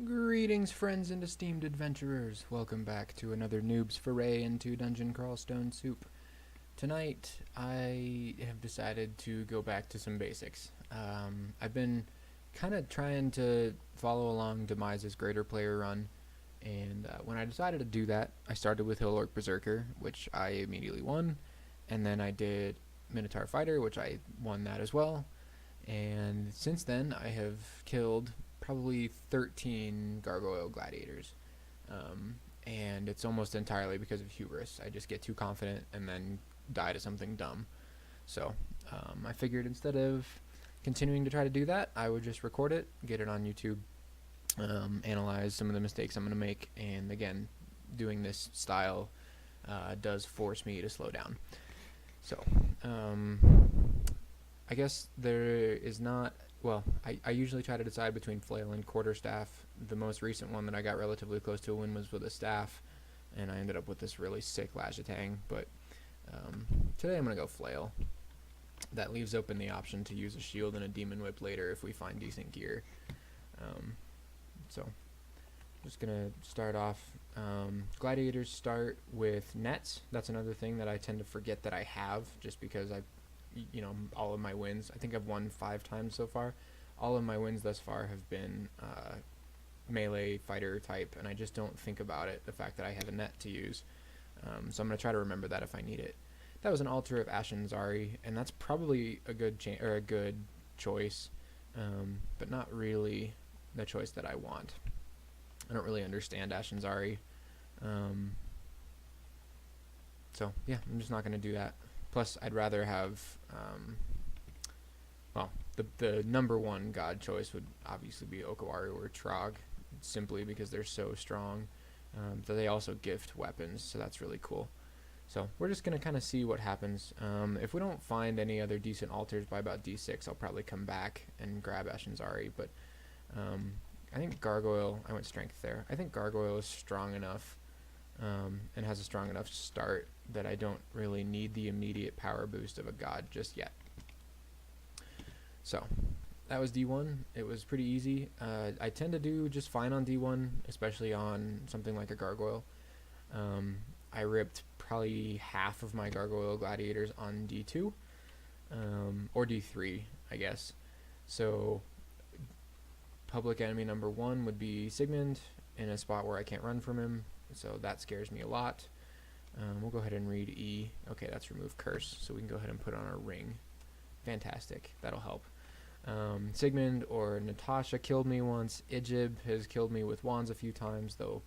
Greetings, friends and esteemed adventurers. Welcome back to another noob's foray into Dungeon Crawl Stone Soup. Tonight, I have decided to go back to some basics. I've been kind of trying to follow along Demise's Greater Player run, and when I decided to do that, I started with Hill Orc Berserker, which I immediately won, and then I did Minotaur Fighter, which I won that as well, and since then, I have killed probably 13 Gargoyle Gladiators. And it's almost entirely because of hubris. I just get too confident and then die to something dumb. So I figured instead of continuing to try to do that, I would just record it, get it on YouTube, analyze some of the mistakes I'm going to make, and again, doing this style does force me to slow down. So I guess there is not... Well, I usually try to decide between flail and quarterstaff. The most recent one that I got relatively close to a win was with a staff, and I ended up with this really sick Lajatang, but today I'm going to go flail. That leaves open the option to use a shield and a demon whip later if we find decent gear. So, I'm just going to start off. Gladiators start with nets. That's another thing that I tend to forget that I have, just because all of my wins, I think I've won 5 times so far. All of my wins thus far have been melee fighter type, and I just don't think about it, the fact that I have a net to use. So I'm going to try to remember that if I need it. That was an altar of Ashen Zari, and that's probably a good choice, but not really the choice that I want. I don't really understand Ashen Zari. So yeah, I'm just not going to do that. Plus, I'd rather have, the number one god choice would obviously be Okawaru or Trog, simply because they're so strong. So they also gift weapons, so that's really cool. So we're just going to kind of see what happens. If we don't find any other decent altars by about D6, I'll probably come back and grab Ashen Zari, but I think Gargoyle, I went strength there. I think Gargoyle is strong enough and has a strong enough start that I don't really need the immediate power boost of a god just yet. So that was D1. It was pretty easy. I tend to do just fine on D1, especially on something like a Gargoyle. I ripped probably half of my Gargoyle Gladiators on D2, or D3, I guess. So public enemy number 1 would be Sigmund in a spot where I can't run from him, so that scares me a lot. We'll go ahead and read E. Okay, that's remove curse, so we can go ahead and put on our ring. Fantastic, that'll help. Sigmund or Natasha killed me once. Ijib has killed me with wands a few times, though.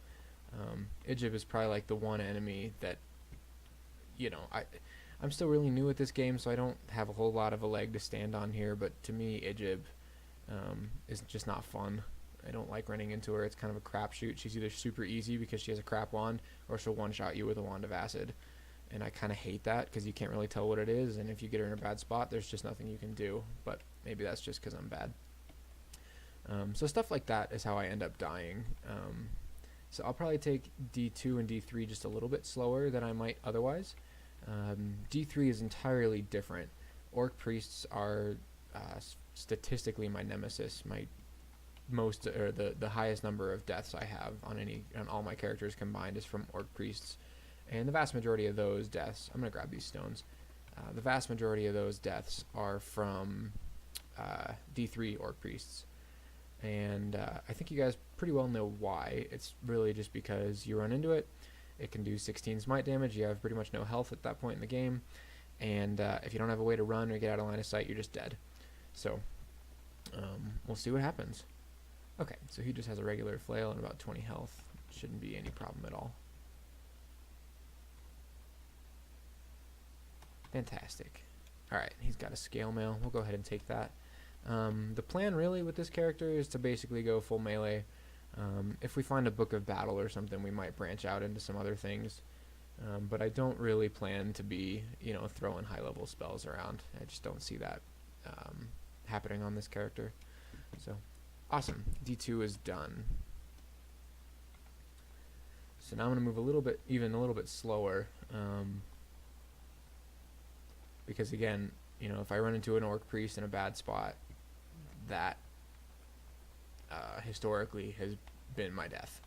Ijib is probably like the one enemy that, I'm still really new at this game, so I don't have a whole lot of a leg to stand on here, but to me, Ijib is just not fun. I don't like running into her. It's kind of a crapshoot. She's either super easy because she has a crap wand, or she'll one-shot you with a wand of acid. And I kind of hate that because you can't really tell what it is, and if you get her in a bad spot, there's just nothing you can do. But maybe that's just because I'm bad. So stuff like that is how I end up dying. So I'll probably take D2 and D3 just a little bit slower than I might otherwise. D3 is entirely different. Orc priests are statistically my nemesis. The highest number of deaths I have on all my characters combined is from Orc priests, and the vast majority of those deaths, I'm gonna grab these stones. The vast majority of those deaths are from D3 Orc priests, and I think you guys pretty well know why. It's really just because you run into it. It can do 16 smite damage. You have pretty much no health at that point in the game, and if you don't have a way to run or get out of line of sight, you're just dead. So we'll see what happens. Okay, so he just has a regular flail and about 20 health. Shouldn't be any problem at all. Fantastic. Alright, he's got a scale mail. We'll go ahead and take that. The plan really with this character is to basically go full melee. If we find a book of battle or something, we might branch out into some other things. But I don't really plan to be, throwing high-level spells around. I just don't see that happening on this character. So... awesome. D2 is done. So now I'm going to move even a little bit slower, because again, if I run into an Orc priest in a bad spot, that historically has been my death.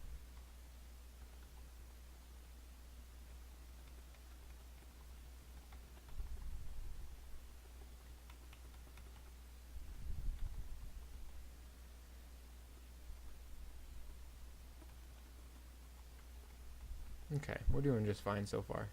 Okay, we're doing just fine so far.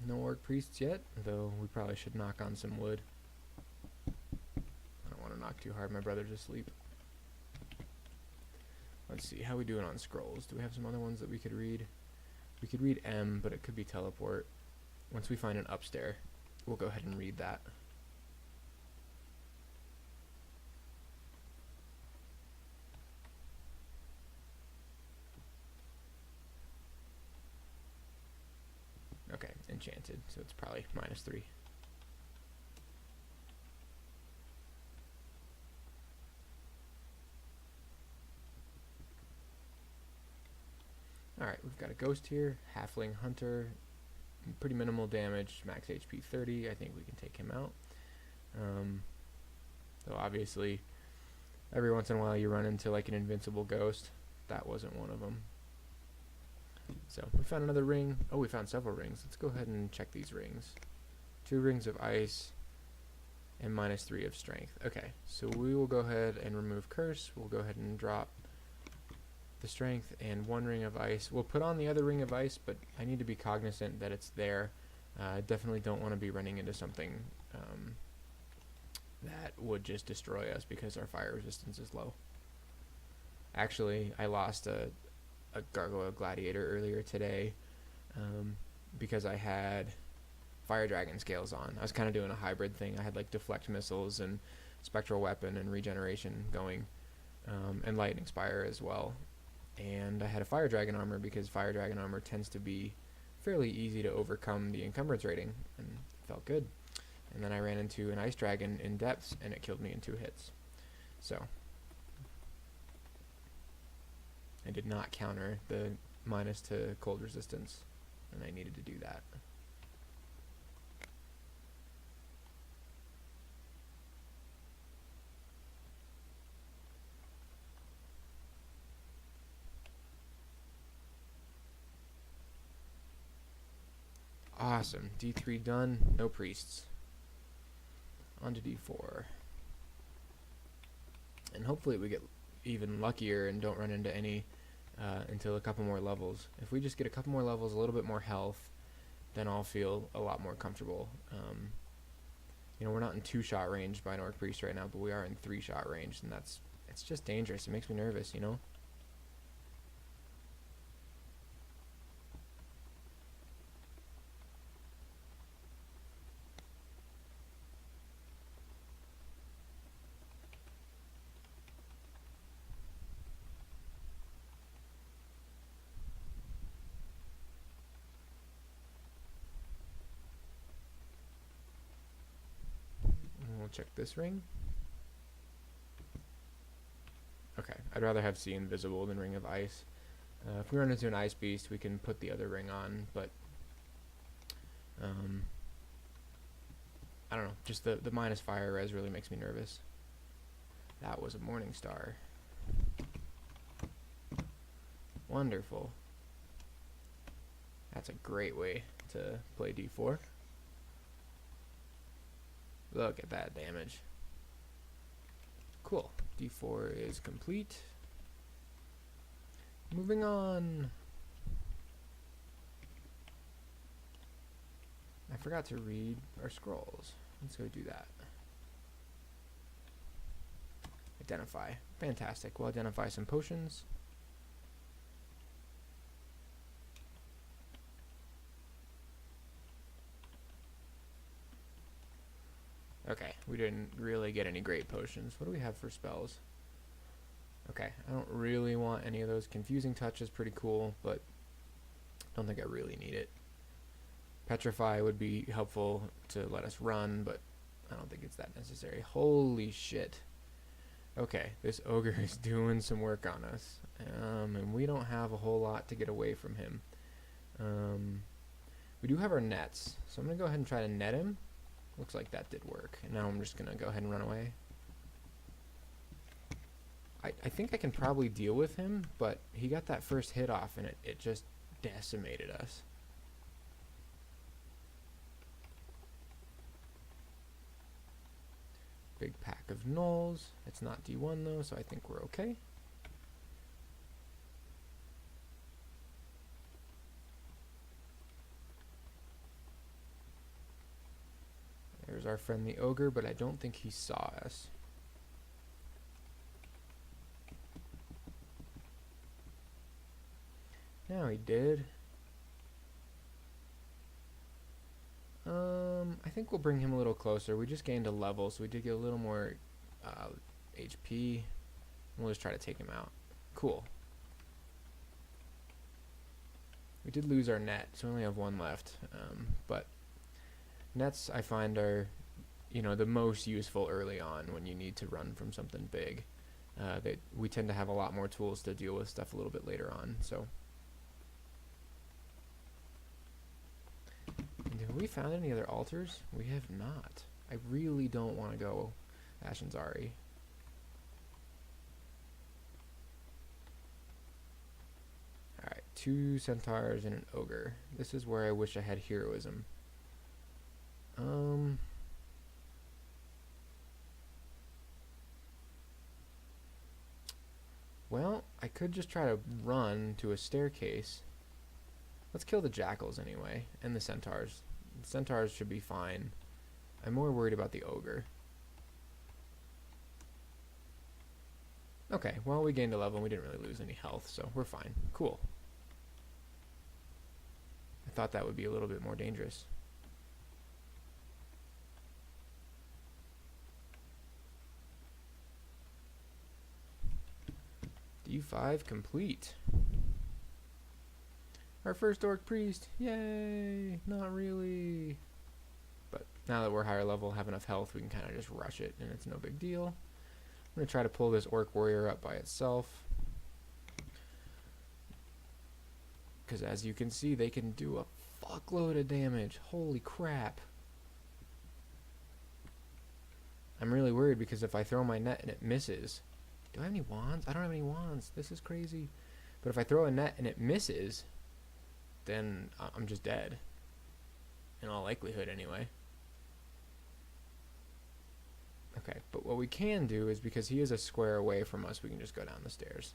No orc priests yet, though we probably should knock on some wood. I don't want to knock too hard, my brother's asleep. Let's see, how we doing on scrolls? Do we have some other ones that we could read? We could read M, but it could be teleport. Once we find an upstairs, we'll go ahead and read that. Okay, enchanted, so it's probably -3. Alright, we've got a ghost here, halfling hunter, pretty minimal damage, max HP 30. I think we can take him out. Though obviously, every once in a while you run into like an invincible ghost. That wasn't one of them. So we found another ring. Oh, we found several rings. Let's go ahead and check these rings. 2 rings of ice and -3 of strength. Okay, so we will go ahead and remove curse. We'll go ahead and drop the strength and 1 ring of ice. We'll put on the other ring of ice, but I need to be cognizant that it's there. I definitely don't want to be running into something that would just destroy us because our fire resistance is low. Actually, I lost a Gargoyle Gladiator earlier today because I had fire dragon scales on. I was kind of doing a hybrid thing. I had like deflect missiles and spectral weapon and regeneration going, and lightning spire as well. And I had a fire dragon armor because fire dragon armor tends to be fairly easy to overcome the encumbrance rating, and it felt good. And then I ran into an ice dragon in depths and it killed me in 2 hits. So I did not counter the minus to cold resistance, and I needed to do that. Awesome. D3 done. No priests. On to D4. And hopefully we get even luckier and don't run into any until a couple more levels. If we just get a couple more levels, a little bit more health, then I'll feel a lot more comfortable. You know, we're not in 2-shot range by an orc priest right now, but we are in 3-shot range, and it's just dangerous. It makes me nervous, you know? Check this ring. Okay, I'd rather have Sea Invisible than Ring of Ice. If we run into an Ice Beast, we can put the other ring on, but I don't know, just the minus fire res really makes me nervous. That was a Morning Star. Wonderful. That's a great way to play D4. Look at that damage. Cool. D4 is complete. Moving on. I forgot to read our scrolls. Let's go do that. Identify. Fantastic. We'll identify some potions. Okay, we didn't really get any great potions. What do we have for spells? Okay, I don't really want any of those. Confusing Touch is pretty cool, but I don't think I really need it. Petrify would be helpful to let us run, but I don't think it's that necessary. Holy shit. Okay, this ogre is doing some work on us, and we don't have a whole lot to get away from him. We do have our nets, so I'm going to go ahead and try to net him. Looks like that did work. And now I'm just going to go ahead and run away. I think I can probably deal with him, but he got that first hit off, and it just decimated us. Big pack of gnolls. It's not D1 though, so I think we're okay. There's our friendly ogre, but I don't think he saw us. Now he did. I think we'll bring him a little closer. We just gained a level, so we did get a little more HP. We'll just try to take him out. Cool. We did lose our net, so we only have one left. But nets, I find, are, you know, the most useful early on when you need to run from something big. We tend to have a lot more tools to deal with stuff a little bit later on. So. Have we found any other altars? We have not. I really don't want to go Ashen's-Ari. Alright, 2 centaurs and an ogre. This is where I wish I had heroism. Well, I could just try to run to a staircase. Let's kill the jackals anyway, and the centaurs. The centaurs should be fine. I'm more worried about the ogre. Okay, well, we gained a level and we didn't really lose any health, so we're fine. Cool. I thought that would be a little bit more dangerous. D5 complete. Our first orc priest, yay! Not really. But now that we're higher level, have enough health, we can kind of just rush it, and it's no big deal. I'm going to try to pull this orc warrior up by itself. Because as you can see, they can do a fuckload of damage. Holy crap. I'm really worried because if I throw my net and it misses... Do I have any wands? I don't have any wands. This is crazy. But if I throw a net and it misses... then I'm just dead. In all likelihood, anyway. Okay, but what we can do is, because he is a square away from us, we can just go down the stairs.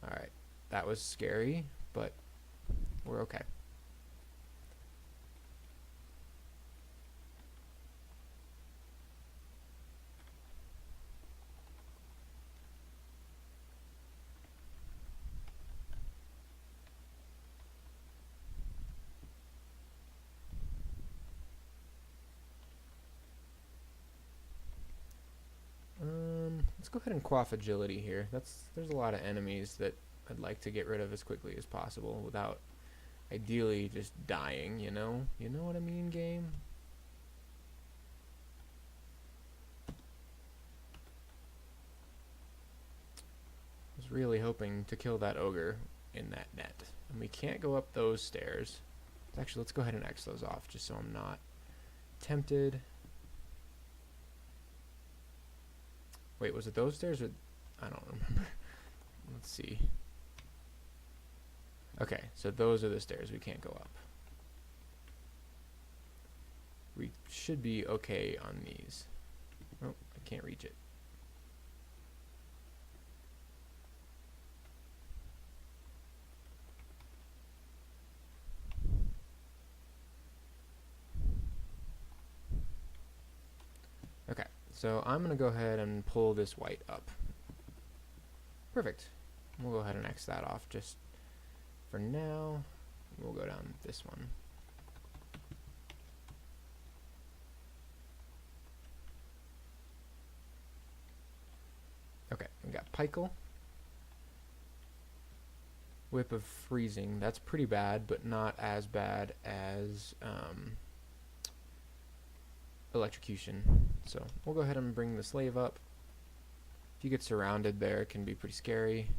Alright, that was scary, but we're okay. Let's go ahead and quaff agility here. There's a lot of enemies that I'd like to get rid of as quickly as possible without ideally just dying, you know? You know what I mean, game? I was really hoping to kill that ogre in that net. And we can't go up those stairs. Actually, let's go ahead and X those off just so I'm not tempted. Wait, was it those stairs or... I don't remember. Let's see. Okay, so those are the stairs we can't go up. We should be okay on these. Oh, I can't reach it. Okay. So I'm going to go ahead and pull this white up. Perfect. We'll go ahead and X that off just for now. We'll go down this one. Okay, we got Pykal, Whip of Freezing. That's pretty bad, but not as bad as Electrocution. So we'll go ahead and bring the slave up. If you get surrounded there, it can be pretty scary.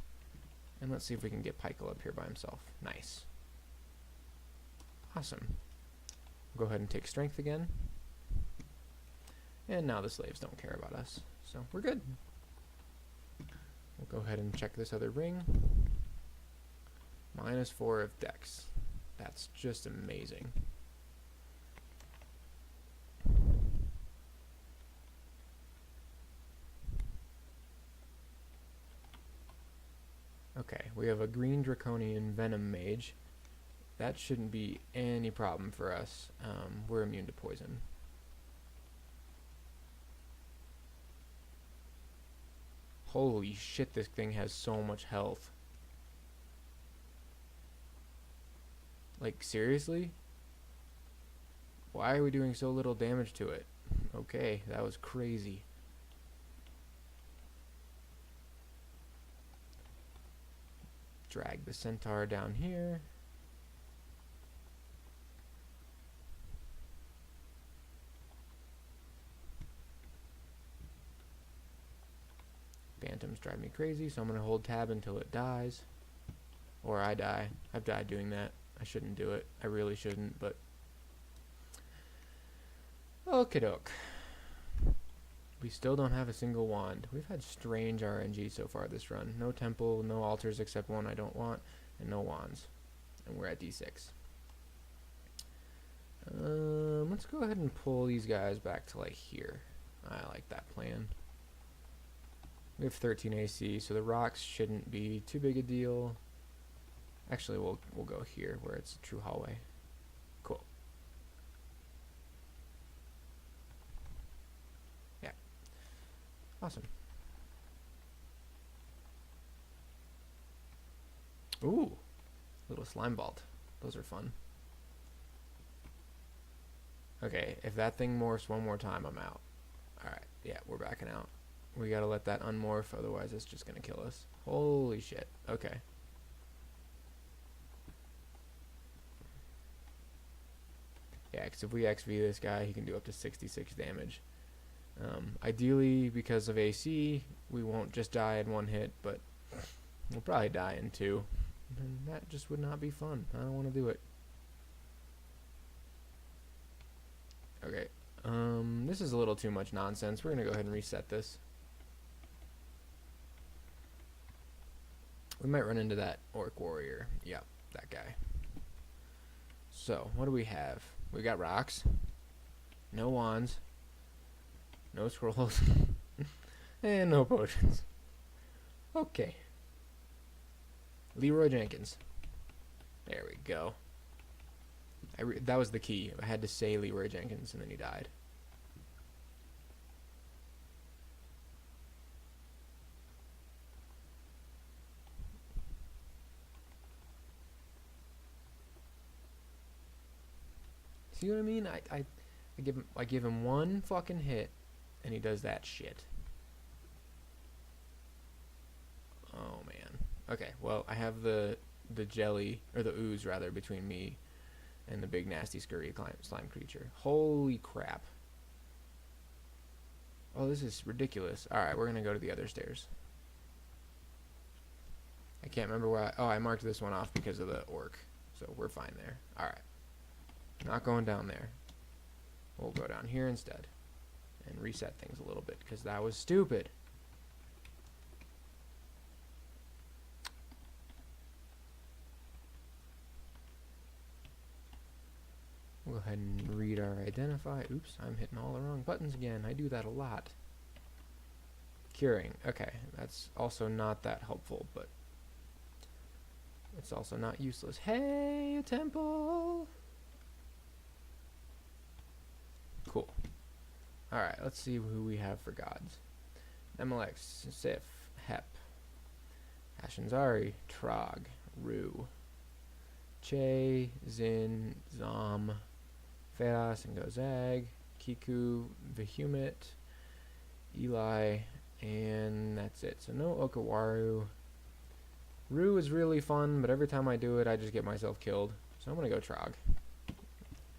And let's see if we can get Pykel up here by himself. Nice. Awesome. We'll go ahead and take Strength again. And now the slaves don't care about us, so we're good. We'll go ahead and check this other ring. -4 of Dex. That's just amazing. Okay, we have a green Draconian Venom Mage. That shouldn't be any problem for us. We're immune to poison. Holy shit, this thing has so much health. Like, seriously? Why are we doing so little damage to it? Okay, that was crazy. Drag the centaur down here. Phantoms drive me crazy, so I'm going to hold tab until it dies. Or I die. I've died doing that. I shouldn't do it. I really shouldn't, but... okie doke. We still don't have a single wand. We've had strange RNG so far this run. No temple, no altars except one I don't want, and no wands. And we're at D6. Let's go ahead and pull these guys back to like here. I like that plan. We have 13 AC, so the rocks shouldn't be too big a deal. Actually, we'll go here where it's a true hallway. Cool. Yeah. Awesome. Ooh, little slime vault. Those are fun. Okay, if that thing morphs one more time, I'm out. Alright, yeah, we're backing out. We gotta let that unmorph, otherwise it's just gonna kill us. Holy shit. Okay. Yeah, because if we XV this guy, he can do up to 66 damage. Ideally, because of AC, we won't just die in one hit, but we'll probably die in two. And that just would not be fun. I don't want to do it. Okay. This is a little too much nonsense. We're going to go ahead and reset this. We might run into that Orc Warrior. Yep, that guy. So, what do we have? We got rocks. No wands. No scrolls. And no potions. Okay. Leroy Jenkins. There we go. That was the key. I had to say Leroy Jenkins, and then he died. See what I mean? I give him one fucking hit, and he does that shit. Oh man. Okay, well I have the jelly, or the ooze rather, between me and the big nasty scurry slime creature. Holy crap. Oh, this is ridiculous. Alright, we're gonna go to the other stairs. I can't remember where I marked this one off because of the orc. So we're fine there. Alright. Not going down there. We'll go down here instead. And reset things a little bit, because that was stupid. We'll go ahead and read our identify. Oops, I'm hitting all the wrong buttons again. I do that a lot. Curing. Okay, that's also not that helpful, but it's also not useless. Hey, a temple! Cool. Alright, let's see who we have for gods. MLX, Sif, Hep, Ashanzari, Trog, Ru, Che, Zin, Zom, Feas and Gozag, Kiku, Vehumit, Eli, and that's it. So no Okawaru, Rue is really fun, but every time I do it, I just get myself killed. So I'm gonna go Trog.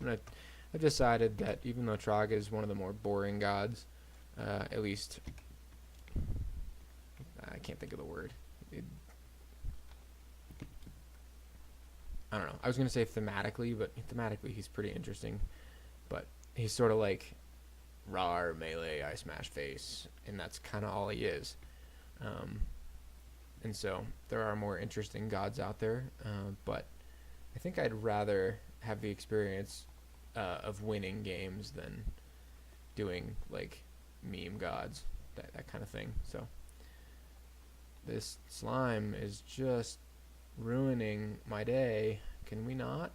I've decided that even though Trog is one of the more boring gods, at least I can't think of the word. I don't know. I was gonna say thematically, but thematically he's pretty interesting. But he's sort of like rawr, melee, I smash face, and that's kind of all he is. And so there are more interesting gods out there, but I think I'd rather have the experience of winning games than doing like meme gods, that kind of thing. So this slime is just ruining my day. Can we not?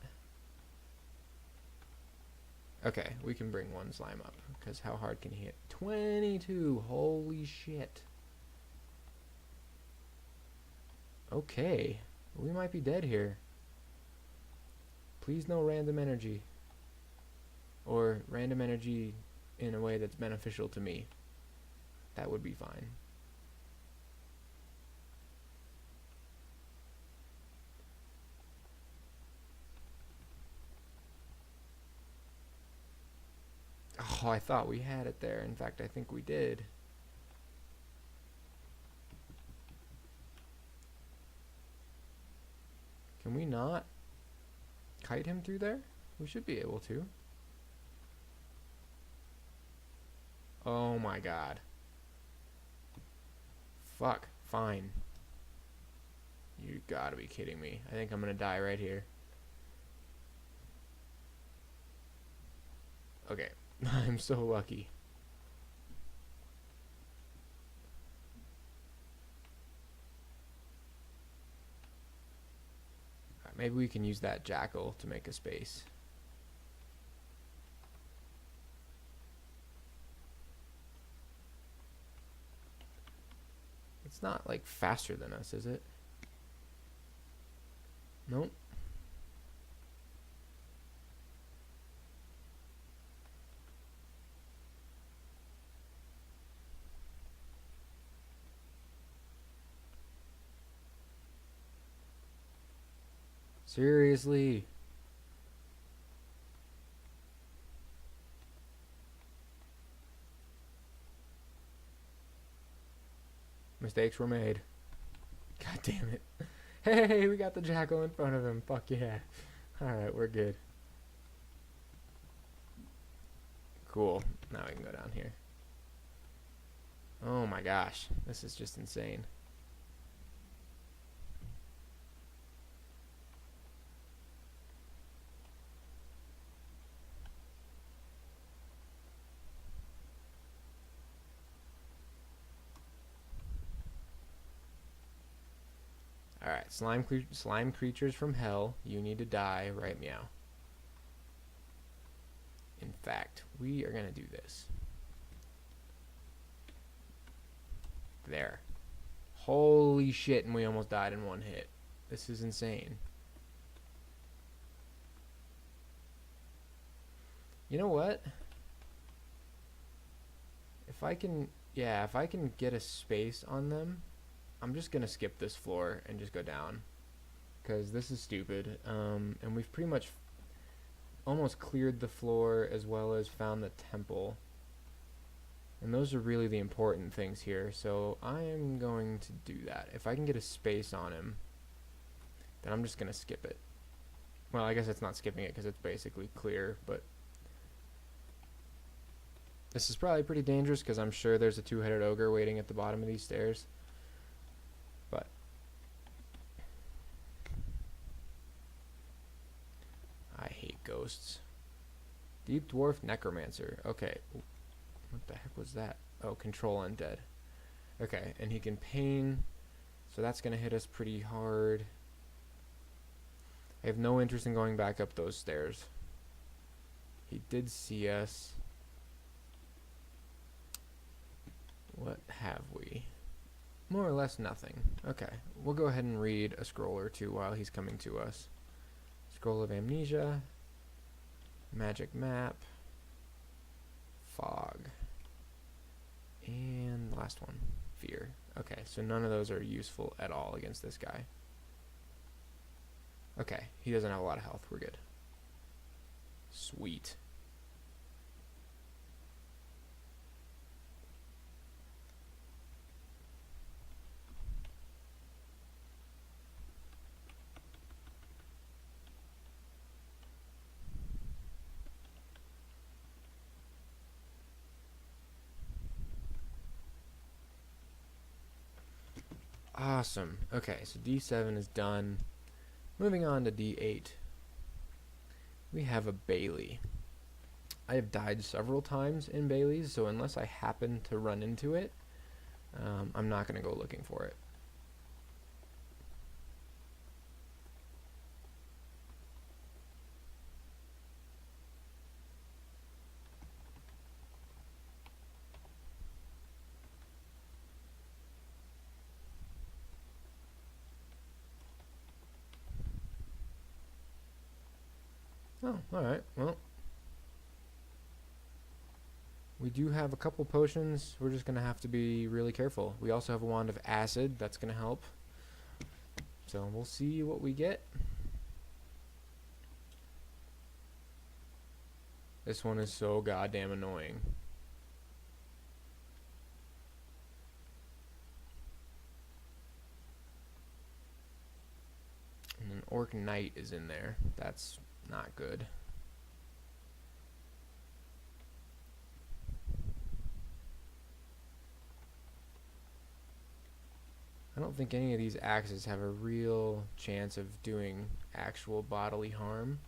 Okay, we can bring one slime up, because how hard can he hit? 22! Holy shit. Okay, we might be dead here. Please no random energy. Or random energy in a way that's beneficial to me. That would be fine. Oh, I thought we had it there. In fact, I think we did. Can we not kite him through there? We should be able to. Oh my god. Fuck. Fine. You gotta be kidding me. I think I'm gonna die right here. Okay. I'm so lucky. Alright, maybe we can use that jackal to make a space. It's not like faster than us, is it? Nope. Seriously. Mistakes were made. God damn it. Hey, we got the jackal in front of him. Fuck yeah. Alright, we're good. Cool. Now we can go down here. Oh my gosh. This is just insane. Alright, slime creatures from hell, you need to die right meow. In fact, we are going to do this. There. Holy shit, and we almost died in one hit. This is insane. You know what? If I can get a space on them, I'm just gonna skip this floor and just go down, because this is stupid. And we've pretty much almost cleared the floor as well as found the temple, and those are really the important things here. So I am going to do that. If I can get a space on him, then I'm just gonna skip it. Well, I guess it's not skipping it because it's basically clear, but this is probably pretty dangerous because I'm sure there's a two-headed ogre waiting at the bottom of these stairs. But I hate ghosts. Deep Dwarf Necromancer. Okay. What the heck was that? Oh, control undead. Okay, and he can pain, so that's going to hit us pretty hard. I have no interest in going back up those stairs. He did see us. What have we? More or less nothing. Okay, we'll go ahead and read a scroll or two while he's coming to us. Scroll of Amnesia, Magic Map, Fog, and the last one, Fear. Okay, so none of those are useful at all against this guy. Okay, he doesn't have a lot of health. We're good. Sweet. Awesome. Okay, so D7 is done. Moving on to D8. We have a Bailey. I have died several times in Baileys, so unless I happen to run into it, I'm not going to go looking for it. Oh, alright, well. We do have a couple potions. We're just going to have to be really careful. We also have a wand of acid. That's going to help. So we'll see what we get. This one is so goddamn annoying. And an Orc Knight is in there. That's not good. I don't think any of these axes have a real chance of doing actual bodily harm.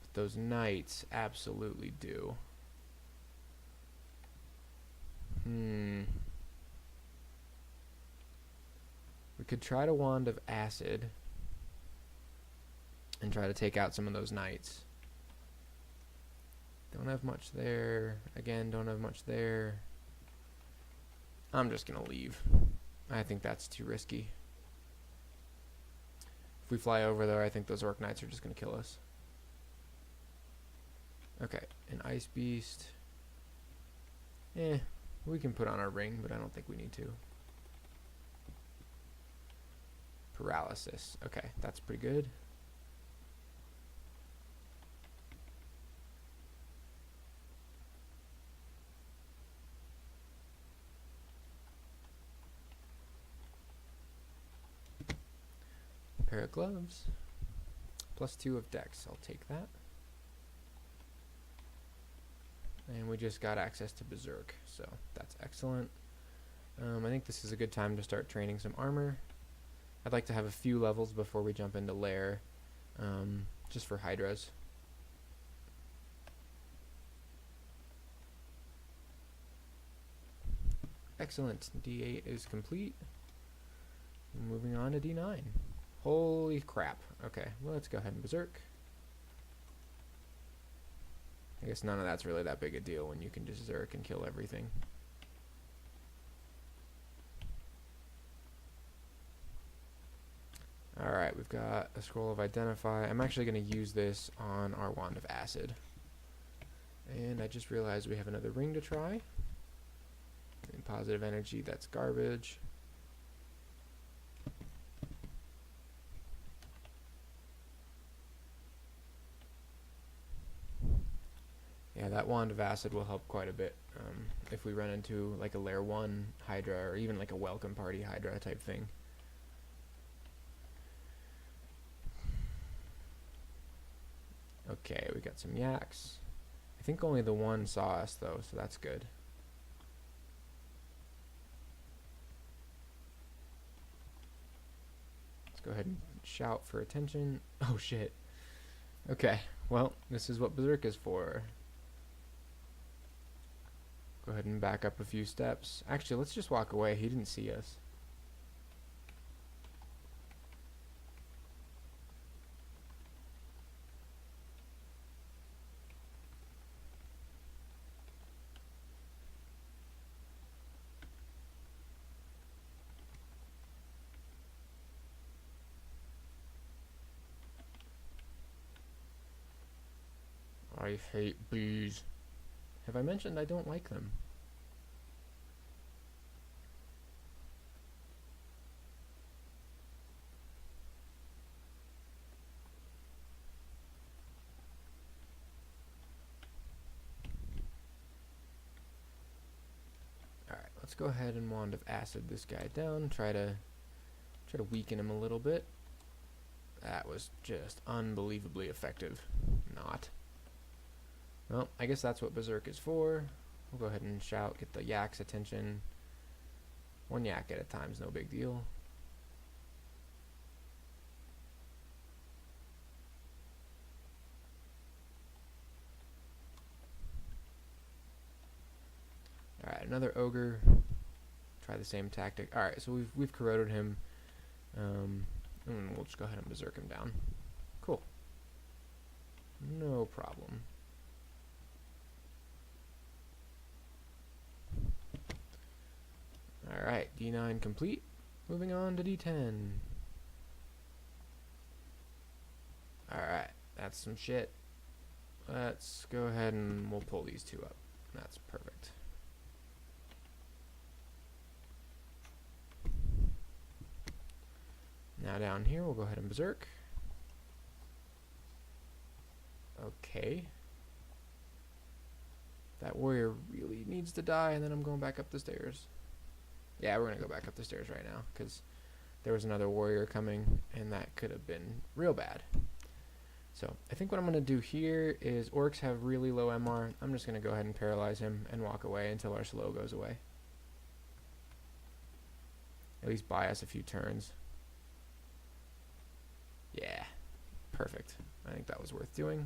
But those knights absolutely do. We could try to Wand of Acid and try to take out some of those knights. Don't have much there. Again, don't have much there. I'm just gonna leave. I think that's too risky. If we fly over there, I think those Orc Knights are just gonna kill us. Okay, an Ice Beast. We can put on our ring, but I don't think we need to. Paralysis. Okay, that's pretty good. Pair of gloves. +2 of dex. I'll take that. And we just got access to Berserk, so that's excellent. I think this is a good time to start training some armor. I'd like to have a few levels before we jump into Lair, just for Hydras. Excellent. D8 is complete. Moving on to D9. Holy crap. Okay, well, let's go ahead and Berserk. I guess none of that's really that big a deal when you can just Zerk and kill everything. Alright, we've got a Scroll of Identify. I'm actually going to use this on our Wand of Acid. And I just realized we have another ring to try. And positive energy, that's garbage. Yeah, that Wand of Acid will help quite a bit if we run into like a Lair 1 Hydra or even like a Welcome Party Hydra type thing. Okay, we got some yaks. I think only the one saw us though, so that's good. Let's go ahead and shout for attention. Oh shit. Okay, well, this is what Berserk is for. Go ahead and back up a few steps. Actually, let's just walk away. He didn't see us. I hate bees. Have I mentioned I don't like them? let's go ahead and Wand of Acid this guy down. Try to weaken him a little bit. That was just unbelievably effective. Not. Well, I guess that's what Berserk is for. We'll go ahead and shout, get the yak's attention. One yak at a time is no big deal. Alright, another ogre. Try the same tactic. Alright, so we've corroded him. And we'll just go ahead and berserk him down. Cool. No problem. Alright, D9 complete. Moving on to D10. Alright, that's some shit. Let's go ahead and we'll pull these two up. That's perfect. Now down here, we'll go ahead and berserk. Okay. That warrior really needs to die, and then I'm going back up the stairs. Yeah, we're going to go back up the stairs right now, because there was another warrior coming, and that could have been real bad. So, I think what I'm going to do here is orcs have really low MR. I'm just going to go ahead and paralyze him and walk away until our slow goes away. At least buy us a few turns. Yeah, perfect. I think that was worth doing.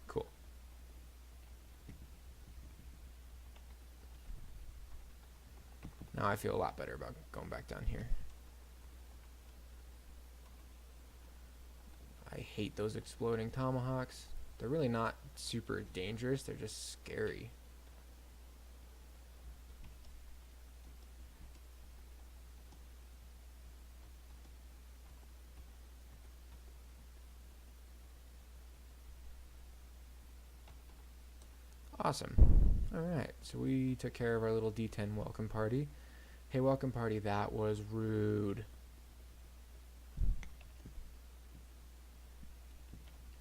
Cool. Now I feel a lot better about going back down here. I hate those exploding tomahawks. They're really not super dangerous, they're just scary. Awesome. Alright, so we took care of our little D10 welcome party. Hey, welcome party, that was rude.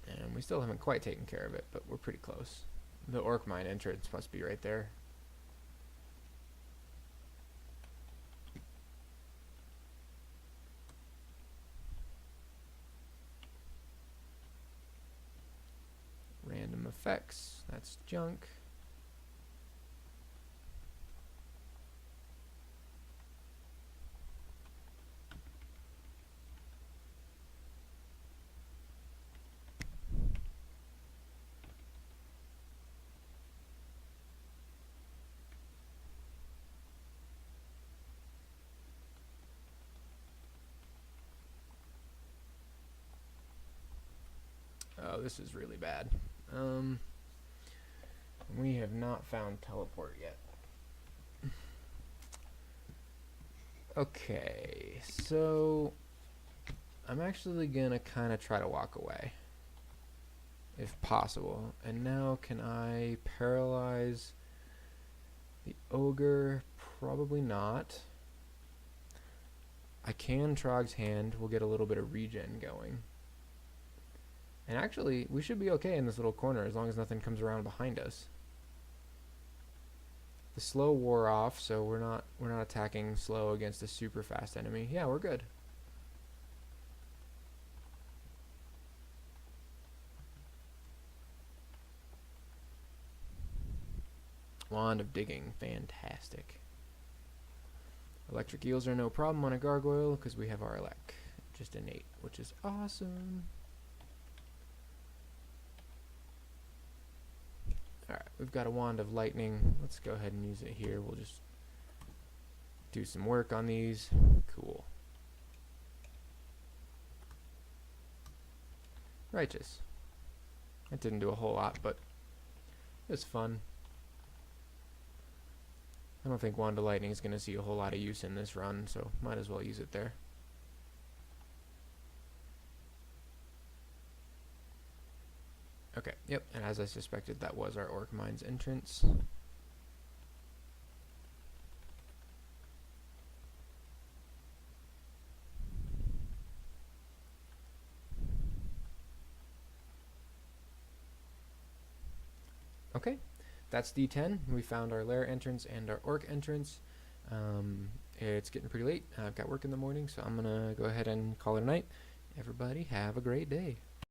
And we still haven't quite taken care of it, but we're pretty close. The orc mine entrance must be right there. Random effects, that's junk. Oh, this is really bad. We have not found teleport yet. Okay, so I'm actually gonna kind of try to walk away, if possible. And now, can I paralyze the ogre? Probably not. I can Trog's Hand. We'll get a little bit of regen going. And actually, we should be okay in this little corner as long as nothing comes around behind us. The slow wore off, so we're not attacking slow against a super fast enemy. Yeah, we're good. Wand of Digging, fantastic. Electric eels are no problem on a gargoyle because we have our elec, just innate, which is awesome. Alright, we've got a Wand of Lightning. Let's go ahead and use it here. We'll just do some work on these. Cool. Righteous. That didn't do a whole lot, but it was fun. I don't think Wand of Lightning is going to see a whole lot of use in this run, so might as well use it there. Okay, yep, and as I suspected, that was our Orc Mine's entrance. Okay, that's D10. We found our lair entrance and our orc entrance. It's getting pretty late. I've got work in the morning, so I'm going to go ahead and call it a night. Everybody have a great day.